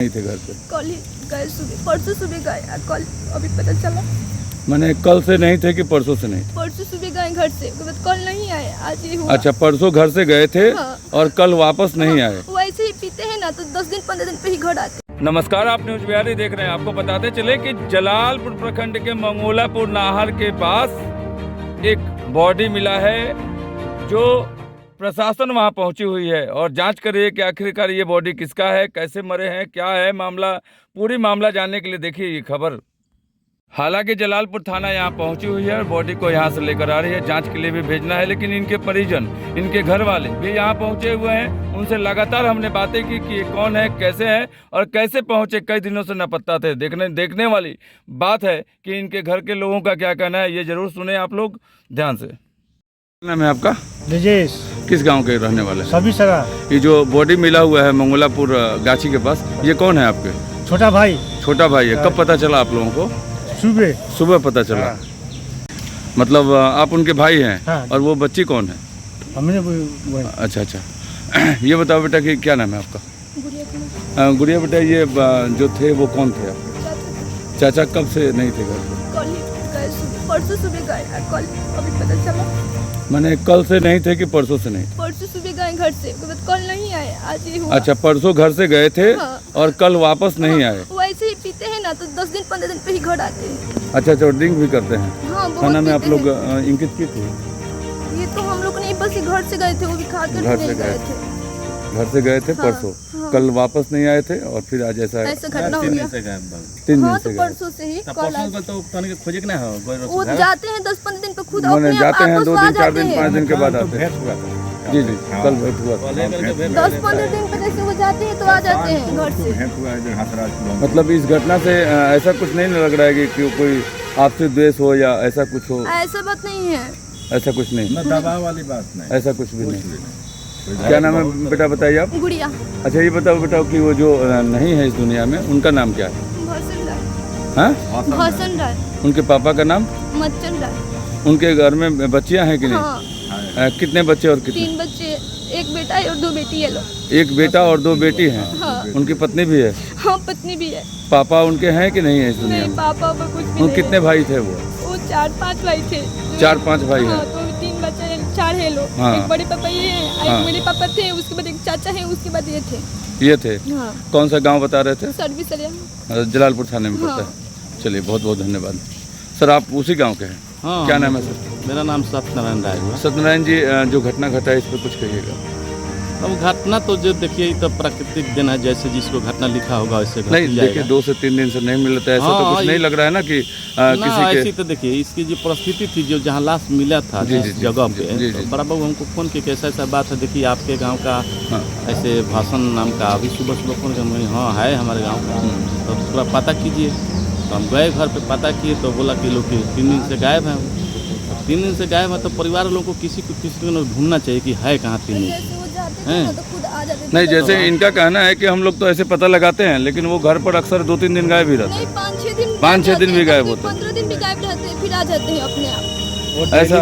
नहीं थे घर पे? कल ही गए, सुबह परसों सुबह गए, कल अभी पता चला। मैंने कल से नहीं थे कि परसों से नहीं थे? परसों सुबह गए घर से, उसके बाद कल नहीं आए, आज ही हुआ। अच्छा, परसों घर से गए थे और कल वापस नहीं आए। वैसे ही पीते हैं ना तो 10 दिन 15 दिन पे ही घर आते। नमस्कार, आप न्यूज बिहारी देख रहे हैं। आपको बताते चले कि जलालपुर प्रखंड के मंगोलापुर नाहर के पास एक बॉडी मिला है, जो प्रशासन वहां पहुंची हुई है और जांच कर रही है कि आखिरकार ये बॉडी किसका है, कैसे मरे हैं, क्या है मामला। पूरी मामला जानने के लिए देखिए ये खबर। हालांकि जलालपुर थाना यहाँ पहुंची हुई है और बॉडी को यहाँ से लेकर आ रही है, जांच के लिए भी भेजना है। लेकिन इनके परिजन, इनके घर वाले भी यहाँ पहुंचे हुए हैं। उनसे लगातार हमने बातें की कि ये कौन है, कैसे है और कैसे पहुंचे। कई दिनों से लापता थे। देखने वाली बात है कि इनके घर के लोगों का क्या कहना है, ये जरूर सुने आप लोग ध्यान से। नाम है आपका? ब्रजेश। किस गांव के रहने वाले? सभी सगा। ये जो बॉडी मिला हुआ है मंगोलापुर गाछी के पास, ये कौन है आपके? छोटा भाई। छोटा भाई है। कब पता चला आप लोगों को? सुबह पता चला। हाँ। मतलब आप उनके भाई हैं? हाँ। और वो बच्ची कौन है? हमने अच्छा। ये बताओ बेटा कि क्या नाम है आपका? गुड़िया बेटा, ये जो थे वो कौन थे आपके? चाचा कब से नहीं थे घर पे? कल ही गए, परसों सुबह गए, कल अभी पता चला। मैंने कल से नहीं थे कि परसों से नहीं थे? परसों सुबह गए घर से, उसके बाद कल नहीं आए, आज ही हुआ। अच्छा, परसों घर से गए थे और कल वापस नहीं आए। वैसे ही पीते हैं ना तो 10 दिन 15 दिन पे ही घर आते हैं। अच्छा, ड्रिंक भी करते हैं? हाँ, बहुत खाना में आप पीते लोग हैं। इंगित की थी? ये तो हम लोग नहीं, बस घर से गए थे, वो भी खाकर घर से नहीं गए गए थे। घर से गए थे हाँ, परसों। हाँ। कल वापस नहीं आए थे और फिर आज ऐसा घटना हो गया। 3 दिन हाँ, से तो गए। परसों से ही कल आज। खोजे ना हो वो जाते हैं 10-15 दिन पे खुद मैंने अपने जाते हैं आपस 2 में आ दिन 4 जाते दिन हैं। 5 दिन के बाद आते हैं। जी कल भेंट हुआ था। 10-15 दिन पे जैसे वो जाते हैं तो आ जाते हैं घर से। मतलब इस घटना से ऐसा कुछ नहीं लग रहा है कि कोई आपसी द्वेष हो या ऐसा कुछ हो? ऐसा बात नहीं है। ऐसा कुछ नहीं, दबाव वाली बात नहीं, ऐसा कुछ भी नहीं। क्या नाम है बेटा, बताइए आप? गुड़िया। अच्छा, ये बताओ कि वो जो नहीं है इस दुनिया में, उनका नाम क्या है? भसन राय। हाँ, भसन राय। उनके पापा का नाम? मच्चन राय। उनके घर में बच्चियां हैं कि नहीं? हाँ। कितने बच्चे और कितने? 3 बच्चे, 1 बेटा और 2 बेटी है लोग। एक बेटा और 2 बेटी हैं। हाँ। उनकी पत्नी भी है? हाँ, पत्नी भी है। पापा उनके हैं कि नहीं है इस दुनिया नहीं, में? पापा पर कुछ भी उन नहीं कितने है। भाई थे वो? 4-5 भाई थे। 4-5 भाई हाँ, हैं। तो 3 बच्चे, 4 है लोग। हाँ। एक बड़े पापा ये हैं, हाँ। एक मेरे पापा थे, उसके बाद एक चाचा है, उसके बाद ये थे। ये थे? हाँ। कौन सा गांव बता रहे थे? Service area. जलालपुर थाने में पड़ता हाँ। है। चलिए, बहुत बहुत धन्यवाद सर। आप उसी गांव के हैं? हाँ, क्या नाम है सर? मेरा नाम सत्यनारायण राय हुआ। सत्यनारायण जी, जो घटना घटा है इस पर कुछ कहिएगा। अब घटना तो जो देखिए, ये तो प्राकृतिक दिन है, जैसे जिसको घटना लिखा होगा वैसे घट नहीं, ही जाएगा। देखिए 2 से 3 दिन से नहीं मिलता है, ऐसा तो हाँ, कुछ नहीं लग रहा है ना कि ना, किसी ऐसी के। तो देखिए इसकी जो परिस्थिति थी, जो जहाँ लाश मिला था जी, जिस जी, जगह जी, पे, जी, तो जी। बड़ा बाबू हमको फोन किया कि ऐसा बात है, देखिए आपके गांव का हाँ। ऐसे भाषण नाम का अभी सुबह फोन किया। हाँ है हमारे गाँव का, तो थोड़ा पता कीजिए। तो हम गए घर पे, पता किए तो बोला कि लोग 3 दिन से गायब हैं। 3 दिन से गायब है तो परिवार लोगों को किसी को ढूंढना चाहिए कि है कहाँ 3 दिन। जैसे वो जाते थे ना तो खुद आ जाते थे। नहीं, जैसे इनका कहना है कि हम लोग तो ऐसे पता लगाते हैं, लेकिन वो घर पर अक्सर 2-3 दिन गायब ही रहते नहीं, हैं। 5-6 दिन 5-6 दिन भी गायब होते हैं। 15 दिन भी गायब रहते हैं, फिर आ जाते हैं अपने आप। ऐसा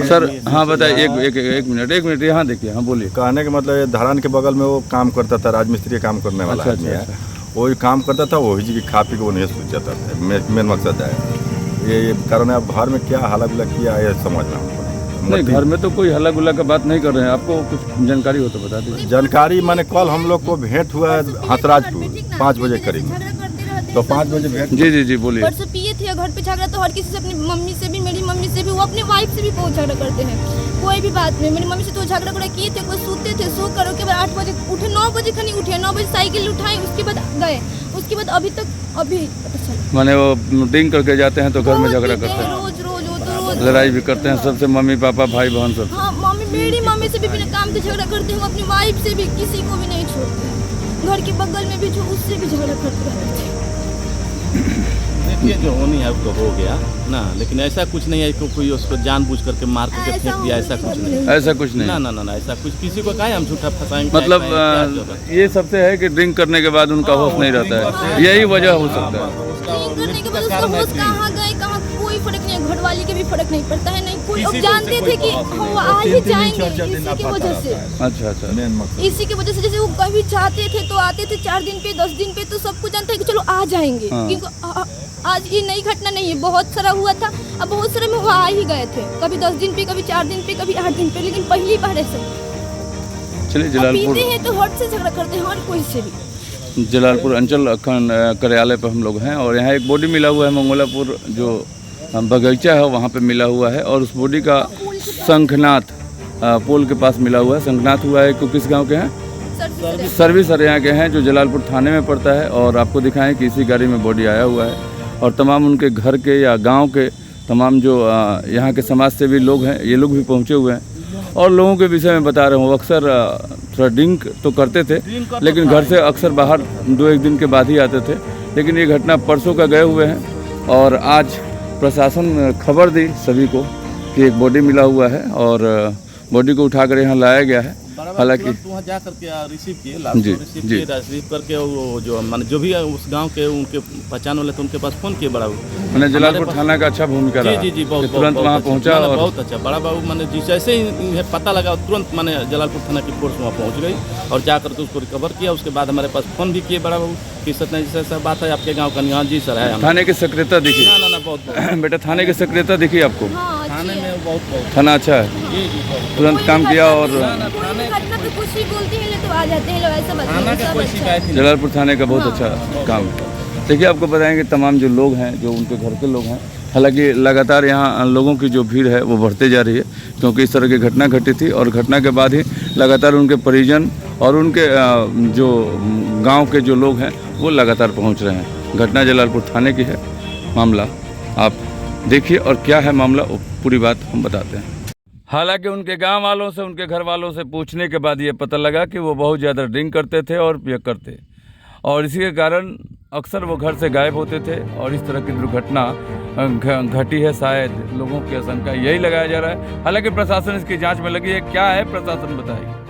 सर? हाँ बताइए, एक मिनट यहाँ देखिए। हाँ बोलिए। कहने का मतलब ये धरान के बगल में वो काम करता था, राजमिस्त्री काम करने वाला अच्छा, आदमी है। अच्छा। वही काम करता था, वही जी की खा पी के वो नहीं सूझ जाता था। मेन मकसद है ये कारण है। अब घर में क्या हल्ला गुल्ला किया है समझना हमको नहीं, घर में तो कोई हल्ला गुल्ला का बात नहीं कर रहे हैं। आपको कुछ जानकारी हो तो बता दीजिए। जानकारी मैंने कल हम लोग को भेंट हुआ है हंसराजपुर 5 बजे करीब। तो 5 बजे भेंट। जी बोलिए। परसों पिए थे घर पे झगड़ा, तो हर किसी से, अपनी मम्मी से भी, मेरी मम्मी से भी, वो अपनी वाइफ से भी बहुत झगड़ा करते हैं कोई भी बात में। मेरी मम्मी से तो झगड़ा किए थे, कोई सोते थे, सो करो के बाद 8 बजे उठे, 9 बजे खनी उठे, 9 बजे साइकिल उठाए, उसके बाद गए, उसके बाद अभी पता चला। माने वो ड्रिंक करके जाते हैं तो घर में झगड़ा करते हैं, रोज लड़ाई भी करते हैं सबसे, मम्मी पापा भाई बहन सब। हाँ, मेरी मम्मी से भी बिना काम के झगड़ा करते हैं, अपनी वाइफ से भी, किसी को भी नहीं छोड़ते। घर के बगल में भी जो, उससे भी झगड़ा करते रहते थे। देखिए जो होनी है तो हो गया ना, लेकिन ऐसा कुछ नहीं है कि कोई उसको जानबूझ करके मार करके फेंक दिया, ऐसा कुछ नहीं। ऐसा कुछ नहीं। ना, ऐसा कुछ किसी को काहे हम झूठा फंसाएंगे। मतलब ये सबसे है कि ड्रिंक करने के बाद उनका होश नहीं रहता है, यही वजह हो सकता है। ड्रिंक करने के बाद उसका होश कहाँ गए, कहाँ, कोई फर्क नहीं है। घर वाली के भी फर्क नहीं पड़ता है, नहीं कोई लोग जानते थे कि हम आ ही जाएंगे इसी की वजह से। अच्छा अच्छा। मेन मकसद इसी की वजह से जैसे वो कभी जाते थे तो आते थे 4 दिन पे 10 दिन पे, तो सबको जानता है कि चलो आ जाएंगे। हाँ। क्योंकि आज ये नई घटना नहीं है, बहुत सारा हुआ था। अब बहुत सारे में वो आ ही गए थे, कभी 10 दिन पे, कभी 4 दिन पे, कभी 8 दिन पे, लेकिन पहली बार ऐसे। चलिए अब जलालपुर पीते हैं तो हट से झगड़ा करते हैं हर कोई से भी। जलालपुर अंचल कार्यालय पर हम लोग हैं और यहाँ एक बॉडी मिला हुआ है मंगोलापुर जो बगीचा है वहाँ पे मिला हुआ है और उस बॉडी का शंखनाथ पुल के पास मिला हुआ है। शंखनाथ हुआ है किस गांव के हैं? सर्विस हरियाणा के हैं जो जलालपुर थाने में पड़ता है। और आपको दिखाएं कि इसी गाड़ी में बॉडी आया हुआ है और तमाम उनके घर के या गांव के तमाम जो यहाँ के समाज सेवी लोग हैं ये लोग भी पहुँचे हुए हैं और लोगों के विषय में बता रहा हूँ। अक्सर थोड़ा ड्रिंक तो करते थे लेकिन घर से अक्सर बाहर 2-1 दिन के बाद ही आते थे। लेकिन ये घटना परसों का गए हुए हैं और आज प्रशासन खबर दी सभी को कि एक बॉडी मिला हुआ है और बॉडी को उठाकर यहाँ लाया गया है। हालांकि वहाँ जा करके रिसीव किए, जी, जी। रिसीव करके वो जो मान जो भी उस गांव के उनके पहचान वाले थे उनके पास फोन किए बड़ा बाबू। मैंने जलालपुर थाना का अच्छा भूमिका रहा। जी जी बहुत कि तुरंत वहाँ पहुँचा और बहुत अच्छा बड़ा बाबू मैंने जैसे ही इन्हें पता लगा तुरंत मैंने जलालपुर थाना की फोर्स वहाँ पहुँच गई और जा करके उसको रिकवर किया। उसके बाद हमारे पास फोन भी किए बड़ा बाबू कि सत्य जैसा ऐसा बात है आपके गाँव का। हाँ जी सर है। थाने की सक्रियता दिखी? ना बहुत बेटा थाने की सक्रियता दिखी आपको? हाँ, थाने में बहुत थाना अच्छा है, जी जी तुरंत काम किया और घटना पे कुछ भी बोलते हैं तो आ जाते हैं लोग, ऐसा थाना का कोई शिकायत ही नहीं। जलालपुर थाने का बहुत अच्छा काम है। देखिए आपको बताएंगे तमाम जो लोग हैं जो उनके घर के लोग हैं। हालांकि लगातार यहाँ लोगों की जो भीड़ है वो बढ़ते जा रही है क्योंकि इस तरह की घटना घटी थी और घटना के बाद ही लगातार उनके परिजन और उनके जो गांव के जो लोग हैं वो लगातार पहुंच रहे हैं। घटना जलालपुर थाने की है। मामला आप देखिए और क्या है मामला पूरी बात हम बताते हैं। हालांकि उनके गांव वालों से उनके घर वालों से पूछने के बाद ये पता लगा कि वो बहुत ज़्यादा ड्रिंक करते थे और पिया करते और इसी के कारण अक्सर वो घर से गायब होते थे और इस तरह की दुर्घटना घटी है। शायद लोगों की आशंका यही लगाया जा रहा है। हालांकि प्रशासन इसकी जांच में लगी है। क्या है प्रशासन बताएगी।